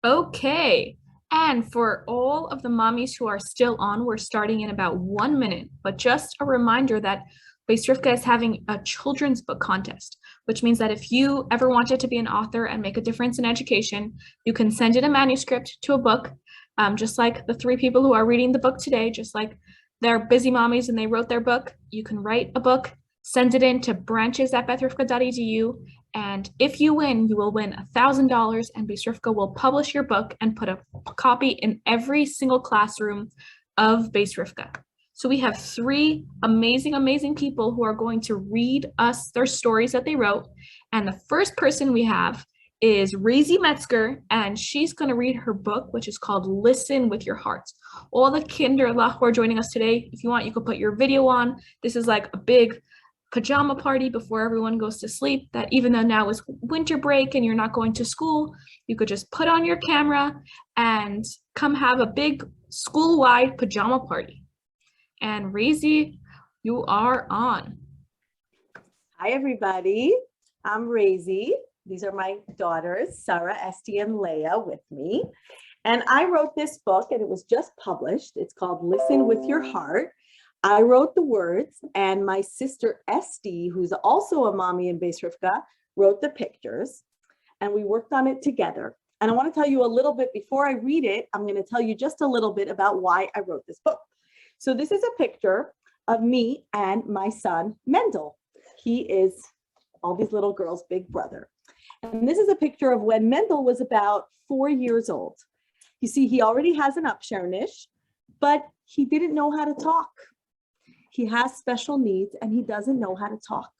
Okay. And for all of the mommies who are still on, we're starting in about 1 minute. But just a reminder that Bais Rivkah is having a children's book contest, which means that if you ever wanted to be an author and make a difference in education, you can send in a manuscript to a book, just like the three people who are reading the book today, just like they're busy mommies and they wrote their book. You can write a book, send it in to branches@baisrivkah.edu, and if you win, you will win $1,000, and Bais Rivkah will publish your book and put a copy in every single classroom of Bais Rivkah. So we have three amazing, amazing people who are going to read us their stories that they wrote. And the first person we have is Reezy Metzger, and she's going to read her book, which is called Listen with Your Heart. All the Kinderlach who are joining us today, if you want, you could put your video on. This is like a big pajama party before everyone goes to sleep, that even though now is winter break and you're not going to school, you could just put on your camera and come have a big school-wide pajama party. And Reezy, you are on. Hi, everybody. I'm Reezy. These are my daughters, Sarah, Esty, and Leah with me. And I wrote this book, and it was just published. It's called Listen with Your Heart. I wrote the words, and my sister Esty, who's also a mommy in Bais Rivkah, wrote the pictures, and we worked on it together. And I want to tell you a little bit, before I read it, I'm going to tell you just a little bit about why I wrote this book. So this is a picture of me and my son, Mendel. He is all these little girls' big brother. And this is a picture of when Mendel was about 4 years old. You see, he already has an Upshernish, but he didn't know how to talk. He has special needs and he doesn't know how to talk.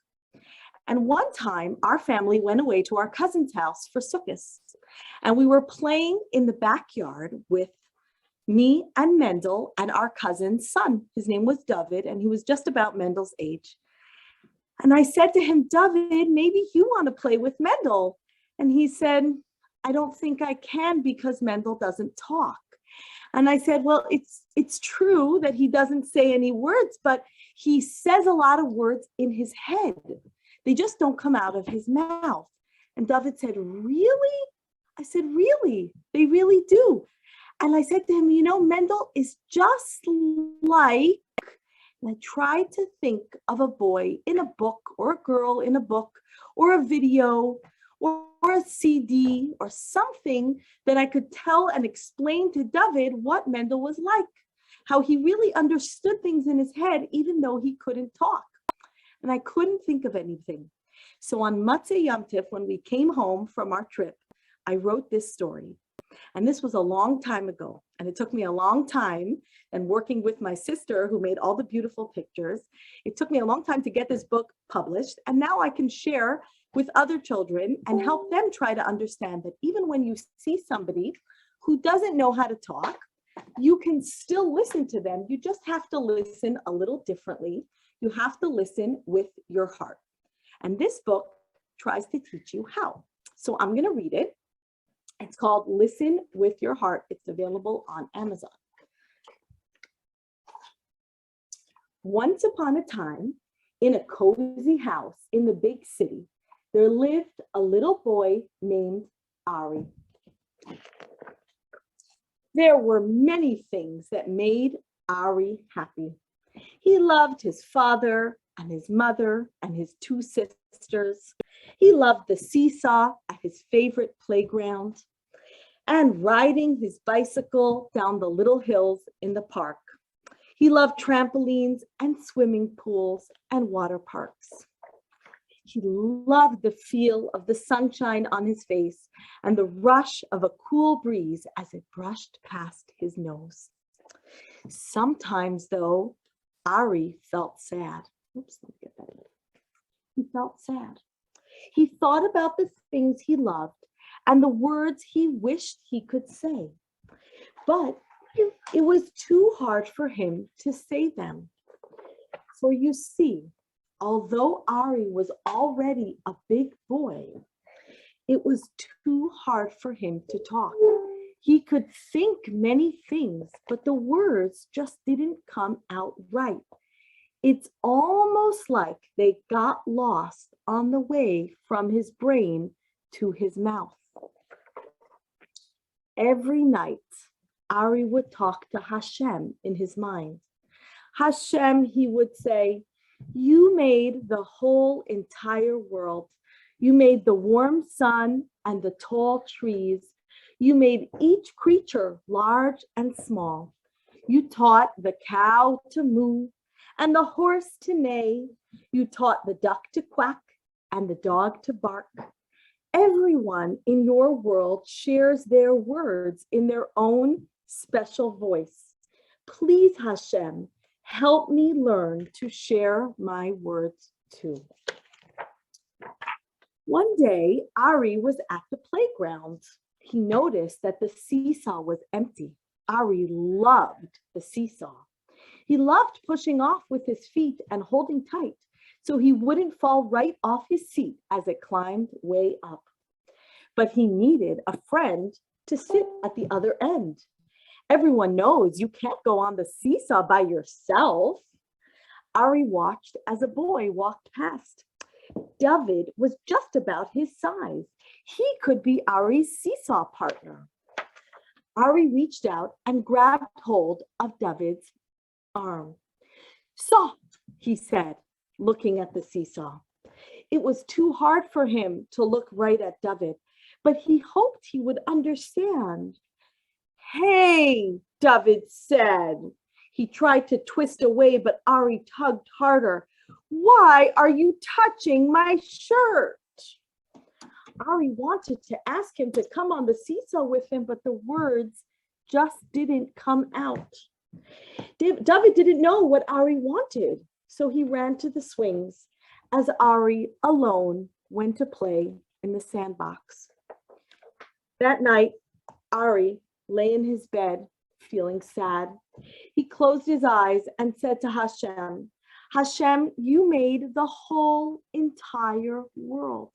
And one time our family went away to our cousin's house for Sukkot. And we were playing in the backyard with me and Mendel and our cousin's son. His name was David, and he was just about Mendel's age. And I said to him, David, maybe you want to play with Mendel. And he said, I don't think I can because Mendel doesn't talk. And I said, well, it's true that he doesn't say any words, but he says a lot of words in his head. They just don't come out of his mouth. And David said, really? I said, really? They really do. And I said to him, you know, Mendel is just like, and I tried to think of a boy in a book or a girl in a book or a video or a CD or something that I could tell and explain to David what Mendel was like, how he really understood things in his head, even though he couldn't talk. And I couldn't think of anything. So on Matzah Yom Tif, when we came home from our trip, I wrote this story. And this was a long time ago. And it took me a long time, and working with my sister who made all the beautiful pictures, it took me a long time to get this book published. And now I can share with other children and help them try to understand that even when you see somebody who doesn't know how to talk, you can still listen to them. You just have to listen a little differently. You have to listen with your heart. And this book tries to teach you how. So I'm going to read it. It's called Listen with Your Heart. It's available on Amazon. Once upon a time, in a cozy house in the big city, there lived a little boy named Ari. There were many things that made Ari happy. He loved his father and his mother and his two sisters. He loved the seesaw at his favorite playground and riding his bicycle down the little hills in the park. He loved trampolines and swimming pools and water parks. He loved the feel of the sunshine on his face and the rush of a cool breeze as it brushed past his nose. Sometimes, though, Ari felt sad. Oops, let me get that. He felt sad. He thought about the things he loved and the words he wished he could say. But it was too hard for him to say them. For you see, although Ari was already a big boy, it was too hard for him to talk. He could think many things, but the words just didn't come out right. It's almost like they got lost on the way from his brain to his mouth. Every night, Ari would talk to Hashem in his mind. Hashem, he would say, you made the whole entire world. You made the warm sun and the tall trees. You made each creature large and small. You taught the cow to moo and the horse to neigh. You taught the duck to quack and the dog to bark. Everyone in your world shares their words in their own special voice. Please, Hashem, help me learn to share my words too. One day, Ari was at the playground. He noticed that the seesaw was empty. Ari loved the seesaw. He loved pushing off with his feet and holding tight so he wouldn't fall right off his seat as it climbed way up. But he needed a friend to sit at the other end. Everyone knows you can't go on the seesaw by yourself. Ari watched as a boy walked past. David was just about his size. He could be Ari's seesaw partner. Ari reached out and grabbed hold of David's arm. Soft, he said, looking at the seesaw. It was too hard for him to look right at David, but he hoped he would understand. Hey, David said. He tried to twist away, but Ari tugged harder. Why are you touching my shirt? Ari wanted to ask him to come on the seesaw with him, but the words just didn't come out. David didn't know what Ari wanted, so he ran to the swings as Ari alone went to play in the sandbox. That night, Ari lay in his bed feeling sad. He closed his eyes and said to Hashem, Hashem, you made the whole entire world.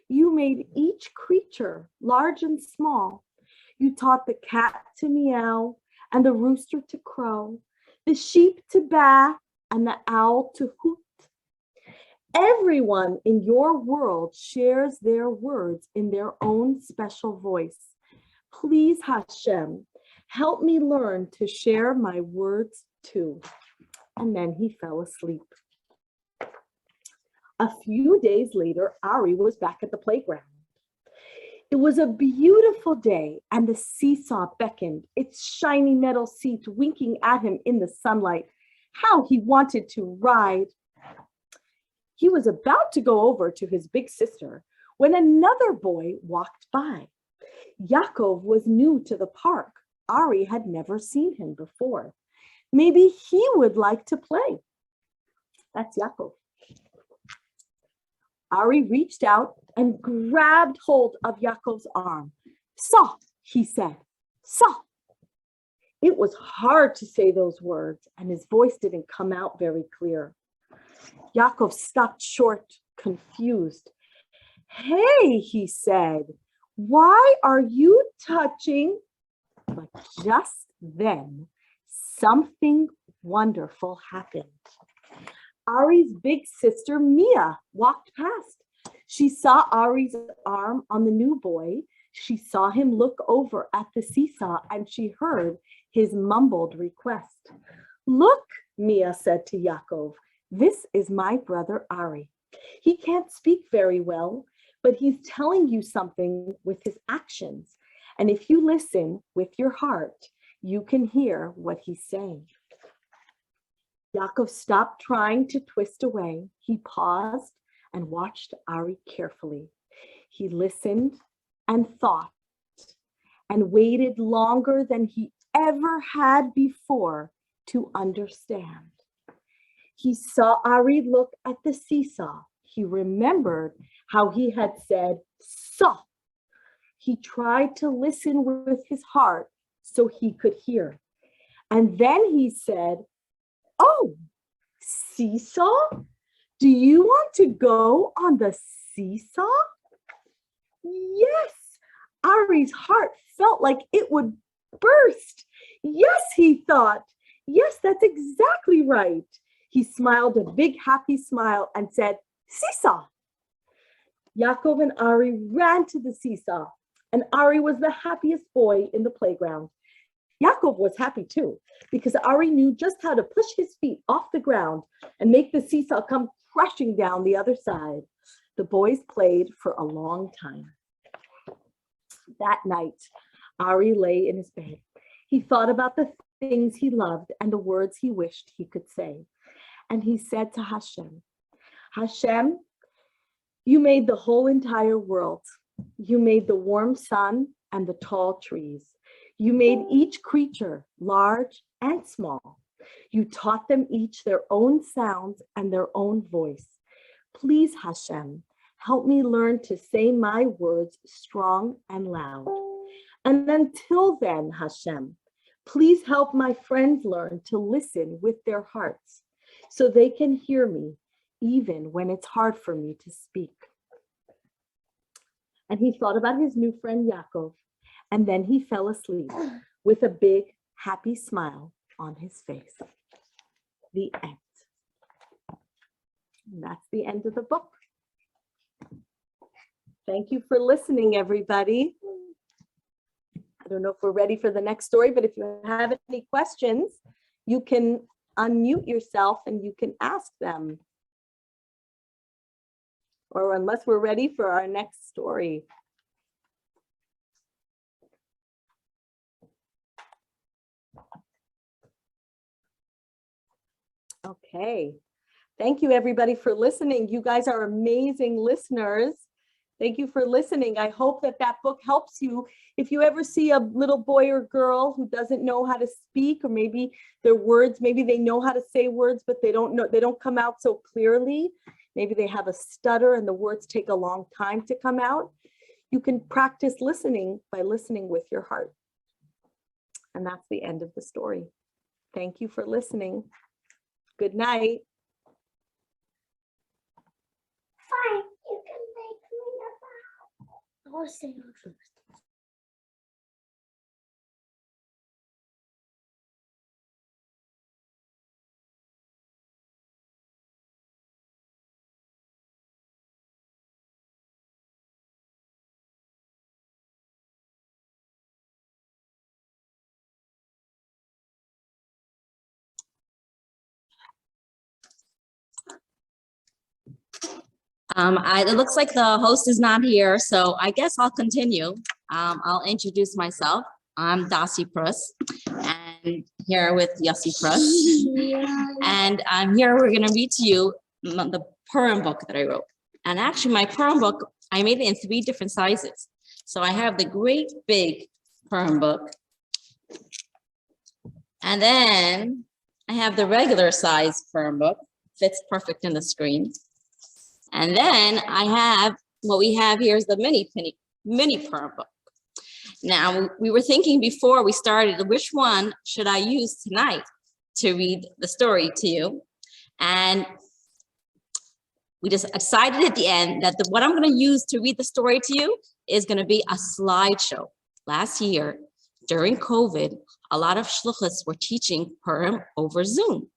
You made each creature, large and small. You taught the cat to meow and the rooster to crow, the sheep to baa and the owl to hoot. Everyone in your world shares their words in their own special voice. Please, Hashem, help me learn to share my words too. And then he fell asleep. A few days later, Ari was back at the playground. It was a beautiful day, and the seesaw beckoned, its shiny metal seat winking at him in the sunlight. How he wanted to ride. He was about to go over to his big sister when another boy walked by. Yaakov was new to the park. Ari had never seen him before. Maybe he would like to play. That's Yaakov. Ari reached out and grabbed hold of Yaakov's arm. Saw, he said, saw. It was hard to say those words, and his voice didn't come out very clear. Yaakov stopped short, confused. Hey, he said, why are you touching? But just then, something wonderful happened. Ari's big sister, Mia, walked past. She saw Ari's arm on the new boy. She saw him look over at the seesaw, and she heard his mumbled request. Look, Mia said to Yaakov, this is my brother Ari. He can't speak very well, but he's telling you something with his actions. And if you listen with your heart, you can hear what he's saying. Yaakov stopped trying to twist away. He paused and watched Ari carefully. He listened and thought and waited longer than he ever had before to understand. He saw Ari look at the seesaw. He remembered how he had said, saw. He tried to listen with his heart so he could hear. And then he said, oh, seesaw? Do you want to go on the seesaw? Yes. Ari's heart felt like it would burst. Yes, he thought. Yes, that's exactly right. He smiled a big happy smile and said, seesaw. Yaakov and Ari ran to the seesaw. And Ari was the happiest boy in the playground. Yaakov was happy too, because Ari knew just how to push his feet off the ground and make the seesaw come crashing down the other side. The boys played for a long time. That night, Ari lay in his bed. He thought about the things he loved and the words he wished he could say. And he said to Hashem, Hashem, you made the whole entire world. You made the warm sun and the tall trees. You made each creature, large and small. You taught them each their own sounds and their own voice. Please, Hashem, help me learn to say my words strong and loud. And until then, Hashem, please help my friends learn to listen with their hearts so they can hear me even when it's hard for me to speak. And he thought about his new friend Yaakov, and then he fell asleep with a big, happy smile on his face. The end. And that's the end of the book. Thank you for listening, everybody. I don't know if we're ready for the next story, but if you have any questions, you can unmute yourself and you can ask them. Or unless we're ready for our next story. Okay. Thank you, everybody, for listening. You guys are amazing listeners. Thank you for listening. I hope that that book helps you. If you ever see a little boy or girl who doesn't know how to speak, or maybe their words, maybe they know how to say words, but they don't come out so clearly. Maybe they have a stutter and the words take a long time to come out. You can practice listening by listening with your heart. And that's the end of the story. Thank you for listening. Good night. Fine, you can make me a bow. I'll say no first. It looks like the host is not here, so I guess I'll continue. I'll introduce myself. I'm Dasi Prus, and here with Yossi Prus. And I'm here, we're gonna read to you the Purim book that I wrote. And actually my Purim book, I made it in 3 different sizes. So I have the great big Purim book. And then I have the regular size Purim book, fits perfect in the screen. And then I have, what we have here is the mini Purim book. Now, we were thinking before we started, which one should I use tonight to read the story to you? And we just decided at the end that what I'm gonna use to read the story to you is gonna be a slideshow. Last year, during COVID, a lot of shluchas were teaching Purim over Zoom.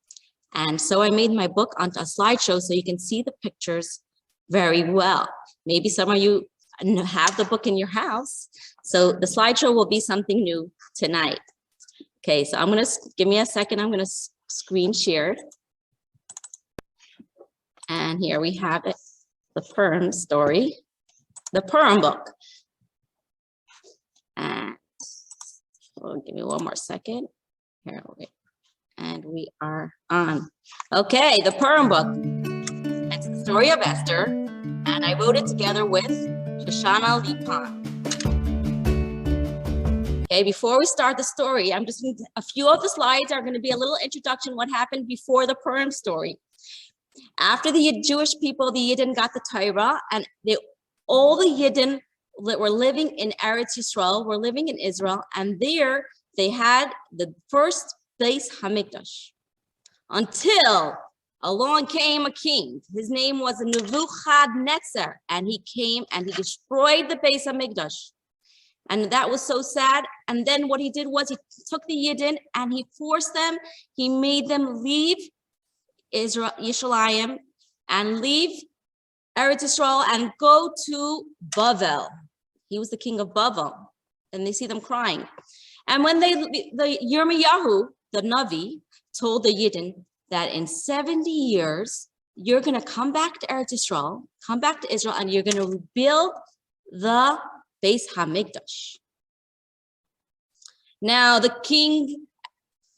And so I made my book onto a slideshow so you can see the pictures very well. Maybe some of you have the book in your house. So the slideshow will be something new tonight. Okay, so give me a second. I'm gonna screen share. And here we have it, the Purim story, the Purim book. And give me one more second. Here, wait. And we are on. Okay, the Purim book. It's the story of Esther, and I wrote it together with Shoshana Lipan. Okay, before we start the story, a few of the slides are going to be a little introduction what happened before the Purim story. After the Jewish people, the Yidden got the Torah, and all the Yidden that were living in Eretz Yisrael were living in Israel, and there they had the first Bais Hamikdash, until along came a king. His name was Nebuchadnezzar, and he came and he destroyed the Bais Hamikdash. And that was so sad. And then what he did was he took the Yidden and he forced them, he made them leave Israel, Yishalayim, and leave Eretz Yisrael and go to Bavel. He was the king above them. And they see them crying. And when the Yirmiyahu, the Navi, told the Yidden that in 70 years, you're going to come back to Eretz Yisrael, come back to Israel, and you're going to rebuild the Bais HaMikdash. Now, the king,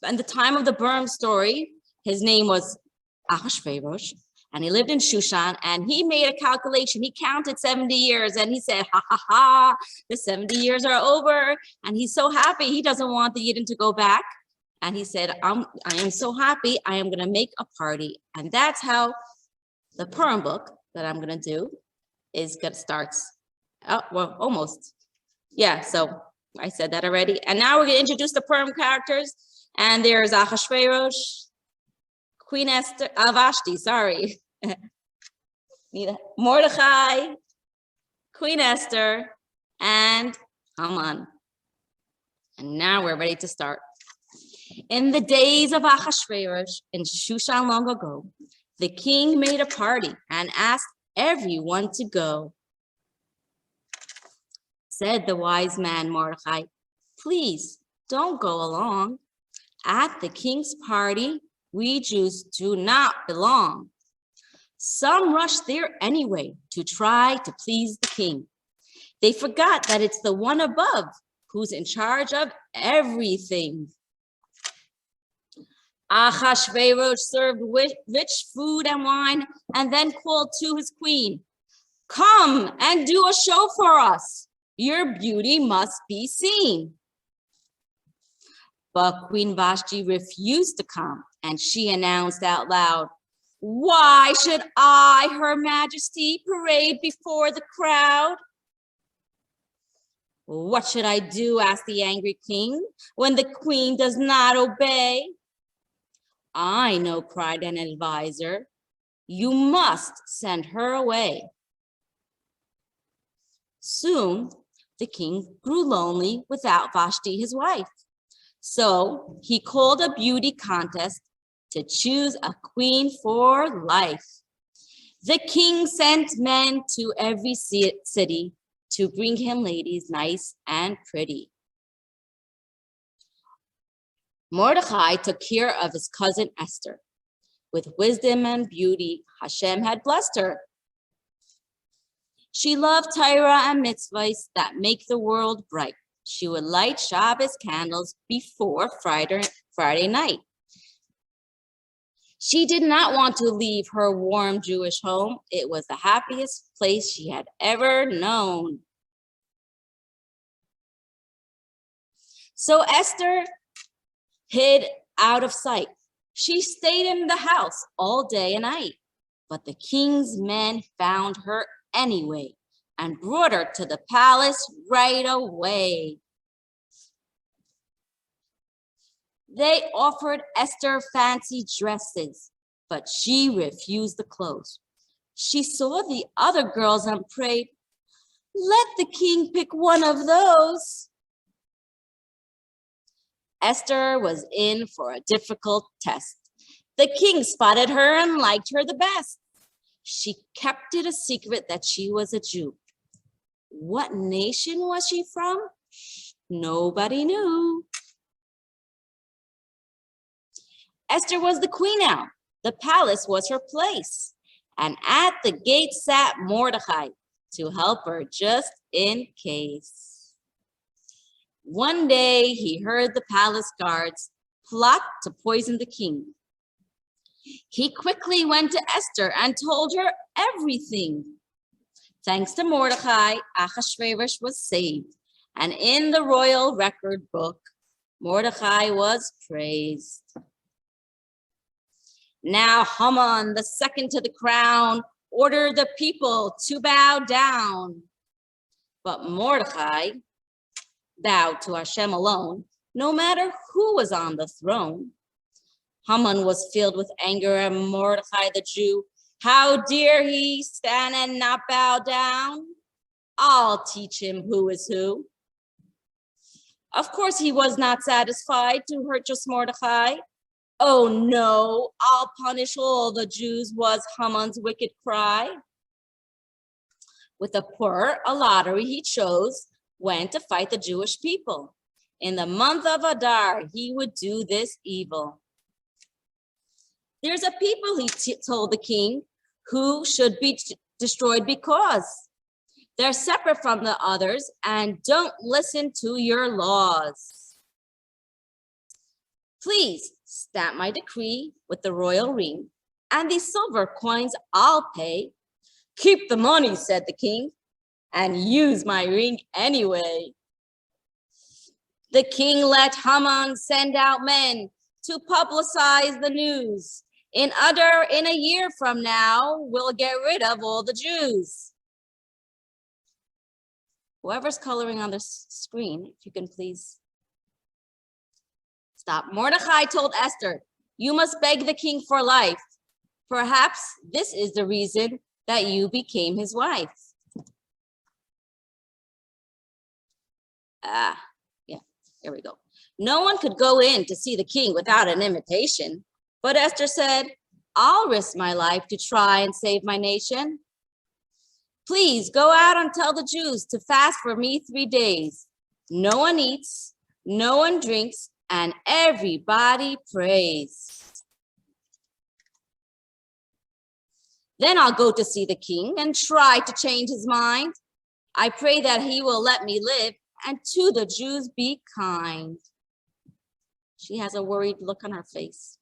at the time of the Purim story, his name was Ahasuerus, and he lived in Shushan, and he made a calculation. He counted 70 years, and he said, ha, ha, ha, the 70 years are over. And he's so happy. He doesn't want the Yidden to go back. And he said, I am so happy. I am going to make a party. And that's how the Purim book that I'm going to do starts. Oh, well, almost. Yeah, so I said that already. And now we're going to introduce the Purim characters. And there's Ahasuerus, Queen Esther, Vashti, sorry. Mordechai, Queen Esther, and Haman. And now we're ready to start. In the days of Ahasuerus in Shushan long ago, the king made a party and asked everyone to go. Said the wise man Mordechai, please don't go along. At the king's party, we Jews do not belong. Some rush there anyway to try to please the king. They forgot that it's the one above who's in charge of everything. Ahasuerus served rich food and wine and then called to his queen, come and do a show for us. Your beauty must be seen. But Queen Vashti refused to come, and she announced out loud, why should I, Her Majesty, parade before the crowd? What should I do, asked the angry king, when the queen does not obey? I know, cried an advisor. You must send her away. Soon, the king grew lonely without Vashti, his wife. So he called a beauty contest to choose a queen for life. The king sent men to every city to bring him ladies nice and pretty. Mordechai took care of his cousin Esther. With wisdom and beauty, Hashem had blessed her. She loved Torah and mitzvahs that make the world bright. She would light Shabbos candles before Friday night. She did not want to leave her warm Jewish home. It was the happiest place she had ever known. So Esther hid out of sight. She stayed in the house all day and night. But the king's men found her anyway and brought her to the palace right away. They offered Esther fancy dresses, but she refused the clothes. She saw the other girls and prayed, let the king pick one of those. Esther was in for a difficult test. The king spotted her and liked her the best. She kept it a secret that she was a Jew. What nation was she from? Nobody knew. Esther was the queen now. The palace was her place. And at the gate sat Mordechai to help her just in case. One day he heard the palace guards plot to poison the king. He quickly went to Esther and told her everything. Thanks to Mordechai, Ahasuerus was saved. And in the royal record book, Mordechai was praised. Now Haman, the second to the crown, ordered the people to bow down. But Mordechai bowed to Hashem alone, no matter who was on the throne. Haman was filled with anger at Mordechai the Jew. How dare he stand and not bow down? I'll teach him who is who. Of course, he was not satisfied to hurt just Mordechai. Oh no, I'll punish all the Jews was Haman's wicked cry. With a lottery he chose, went to fight the Jewish people. In the month of Adar, he would do this evil. There's a people, he told the king, who should be destroyed because they're separate from the others and don't listen to your laws. Please stamp my decree with the royal ring, and these silver coins I'll pay. Keep the money, said the king, and use my ring anyway. The king let Haman send out men to publicize the news. In a year from now, we'll get rid of all the Jews. Whoever's coloring on the screen, if you can please stop. Mordecai told Esther, you must beg the king for life. Perhaps this is the reason that you became his wife. Yeah, here we go. No one could go in to see the king without an invitation. But Esther said, I'll risk my life to try and save my nation. Please go out and tell the Jews to fast for me 3 days. No one eats, no one drinks, and everybody prays. Then I'll go to see the king and try to change his mind. I pray that he will let me live and to the Jews be kind. She has a worried look on her face.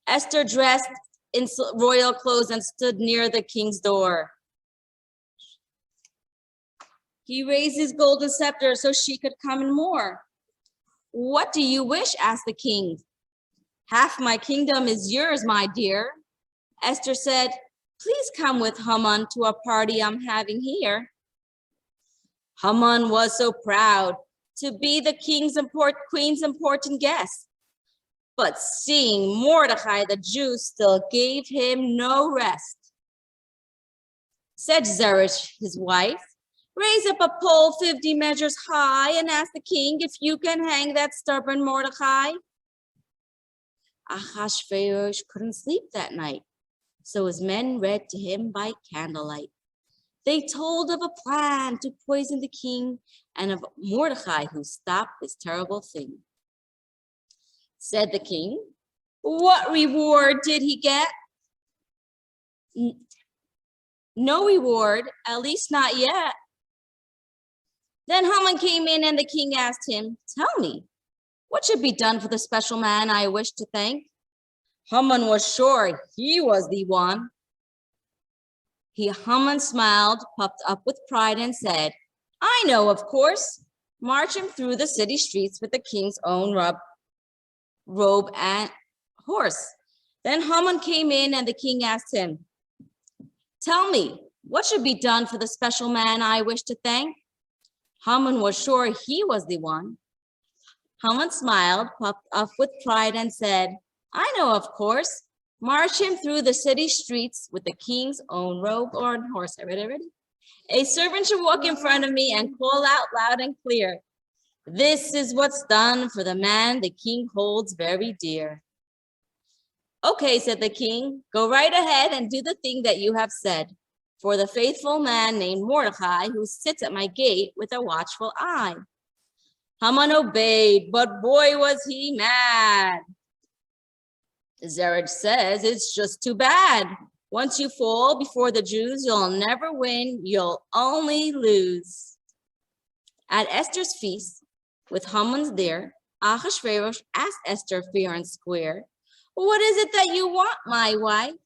Esther dressed in royal clothes and stood near the king's door. He raised his golden scepter so she could come in more. What do you wish? Asked the king. Half my kingdom is yours, my dear. Esther said, please come with Haman to a party I'm having here. Haman was so proud to be the queen's important guest. But seeing Mordecai, the Jew, still gave him no rest. Said Zeresh, his wife, raise up a pole 50 measures high and ask the king if you can hang that stubborn Mordecai. Ahasuerus couldn't sleep that night, so his men read to him by candlelight. They told of a plan to poison the king and of Mordecai who stopped this terrible thing. Said the king, what reward did he get? No reward, at least not yet. Then Haman came in and the king asked him, tell me, what should be done for the special man I wish to thank? Haman was sure he was the one. Haman smiled, puffed up with pride and said, I know, of course. March him through the city streets with the king's own robe and horse. Then Haman came in and the king asked him, tell me, what should be done for the special man I wish to thank? Haman was sure he was the one. Haman smiled, puffed up with pride and said, I know, of course. March him through the city streets with the king's own robe or horse. Ready? A servant should walk in front of me and call out loud and clear, this is what's done for the man the king holds very dear. Okay, said the king, go right ahead and do the thing that you have said. For the faithful man named Mordecai who sits at my gate with a watchful eye. Haman obeyed, but boy was he mad. Zeresh says, it's just too bad. Once you fall before the Jews, you'll never win, you'll only lose. At Esther's feast, with Haman's there, Ahasuerus asked Esther fair and square, what is it that you want, my wife?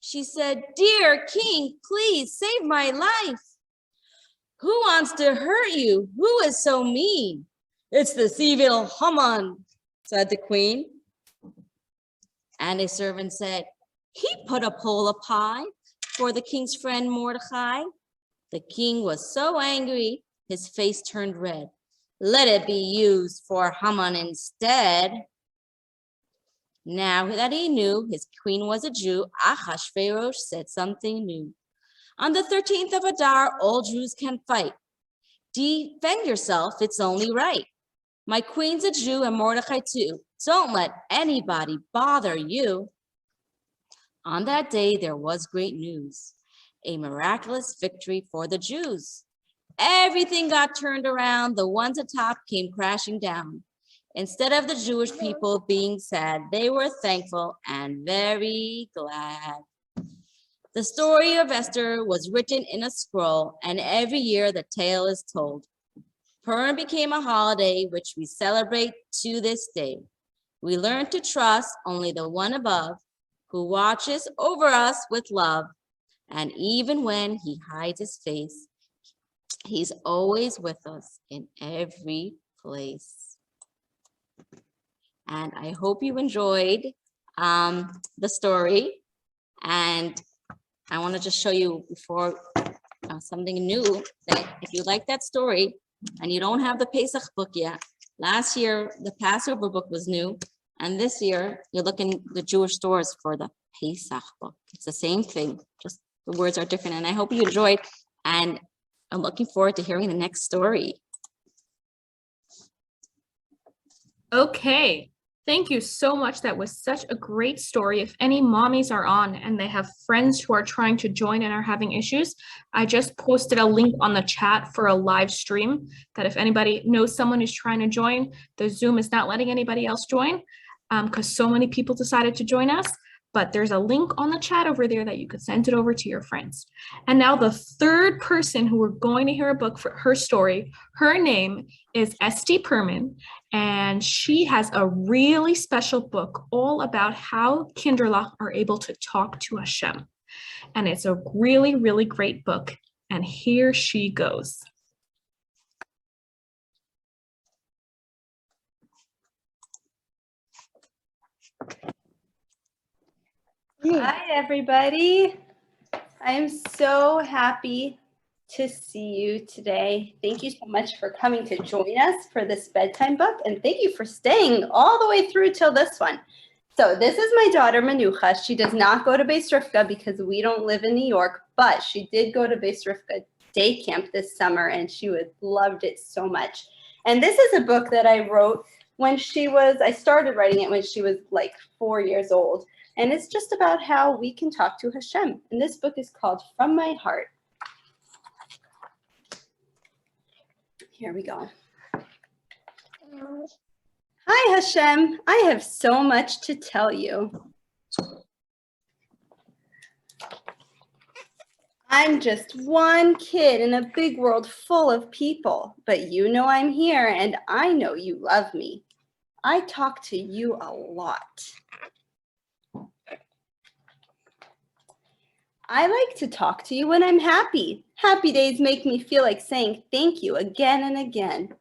She said, dear king, please save my life. Who wants to hurt you? Who is so mean? It's this evil Haman, said the queen. And a servant said, he put a pole up high for the king's friend Mordecai. The king was so angry, his face turned red. Let it be used for Haman instead. Now that he knew his queen was a Jew, Ahasuerus said something new. On the 13th of Adar, all Jews can fight. Defend yourself, it's only right. My queen's a Jew and Mordecai too. Don't let anybody bother you. On that day, there was great news, a miraculous victory for the Jews. everything got turned around. The ones atop came crashing down. Instead of the Jewish people being sad, they were thankful and very glad. The story of Esther was written in a scroll, and every year the tale is told. Purim became a holiday which we celebrate to this day. We learn to trust only the one above, who watches over us with love. And even when he hides his face, he's always with us in every place. And I hope you enjoyed the story. And I want to just show you before something new, that if you like that story and you don't have the Pesach book yet, last year the Passover book was new, and this year you look in the Jewish stores for the Pesach book. It's the same thing, just the words are different. And I hope you enjoyed, and I'm looking forward to hearing the next story. Okay, thank you so much. That was such a great story. If any mommies are on and they have friends who are trying to join and are having issues, I just posted a link on the chat for a live stream that if anybody knows someone who's trying to join, the Zoom is not letting anybody else join because so many people decided to join us. But there's a link on the chat over there that you could send it over to your friends. And now the third person who we're going to hear a book for her story, her name is Esti Perman, and she has a really special book all about how Kinderlach are able to talk to Hashem. And it's a really, really great book. And here she goes. Hi, everybody. I'm so happy to see you today. Thank you so much for coming to join us for this bedtime book, and thank you for staying all the way through till this one. So this is my daughter, Manucha. She does not go to Bais Rivkah because we don't live in New York, but she did go to Bais Rivkah day camp this summer, and she loved it so much. And this is a book that I wrote when I started writing it when she was like 4 years old. And it's just about how we can talk to Hashem. And this book is called From My Heart. Here we go. Hi, Hashem. I have so much to tell you. I'm just one kid in a big world full of people, but you know I'm here and I know you love me. I talk to you a lot. I like to talk to you when I'm happy. Happy days make me feel like saying thank you again and again.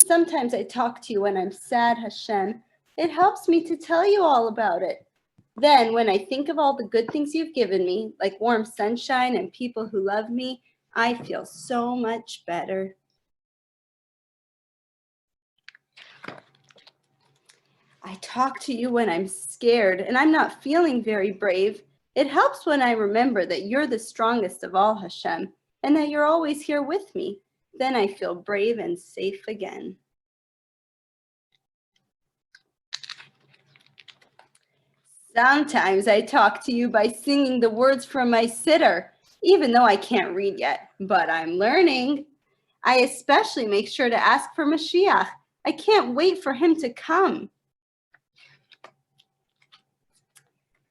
Sometimes I talk to you when I'm sad, Hashem. It helps me to tell you all about it. Then when I think of all the good things you've given me, like warm sunshine and people who love me, I feel so much better. I talk to you when I'm scared and I'm not feeling very brave. It helps when I remember that you're the strongest of all, Hashem, and that you're always here with me. Then I feel brave and safe again. Sometimes I talk to you by singing the words from my siddur, even though I can't read yet, but I'm learning. I especially make sure to ask for Mashiach. I can't wait for him to come.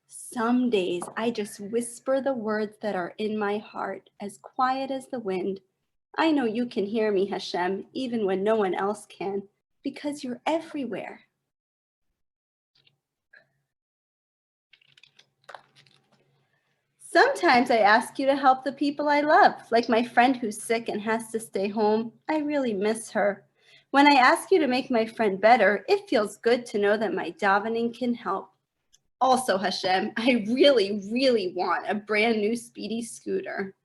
Some days I just whisper the words that are in my heart, as quiet as the wind. I know you can hear me, Hashem, even when no one else can, because you're everywhere. Sometimes I ask you to help the people I love, like my friend who's sick and has to stay home. I really miss her. When I ask you to make my friend better, it feels good to know that my davening can help. Also, Hashem, I really, really want a brand new speedy scooter.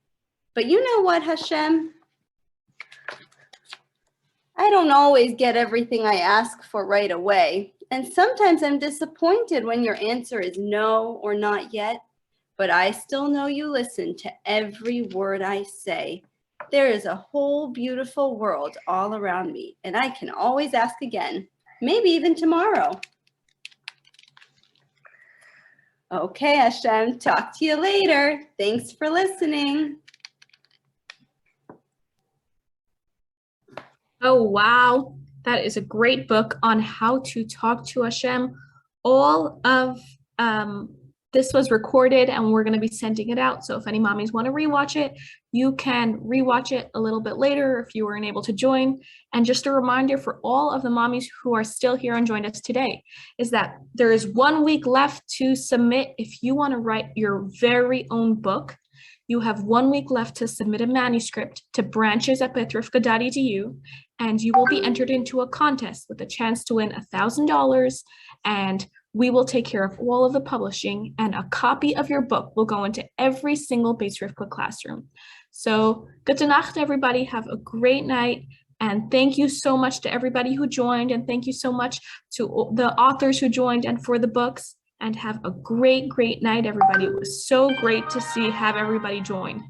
But you know what, Hashem? I don't always get everything I ask for right away. And sometimes I'm disappointed when your answer is no or not yet. But I still know you listen to every word I say. There is a whole beautiful world all around me, and I can always ask again, maybe even tomorrow. Okay, Hashem, talk to you later. Thanks for listening. Oh, wow. That is a great book on how to talk to Hashem. All of this was recorded and we're going to be sending it out. So if any mommies want to rewatch it, you can rewatch it a little bit later if you weren't able to join. And just a reminder for all of the mommies who are still here and joined us today is that there is 1 week left to submit if you want to write your very own book. You have 1 week left to submit a manuscript to branches@baisrivkah.edu, and you will be entered into a contest with a chance to win $1,000, and we will take care of all of the publishing, and a copy of your book will go into every single Bais Rivkah classroom. So good Nacht, everybody. Have a great night. And thank you so much to everybody who joined, and thank you so much to the authors who joined and for the books. And have a great, great night, everybody. It was so great to have everybody join.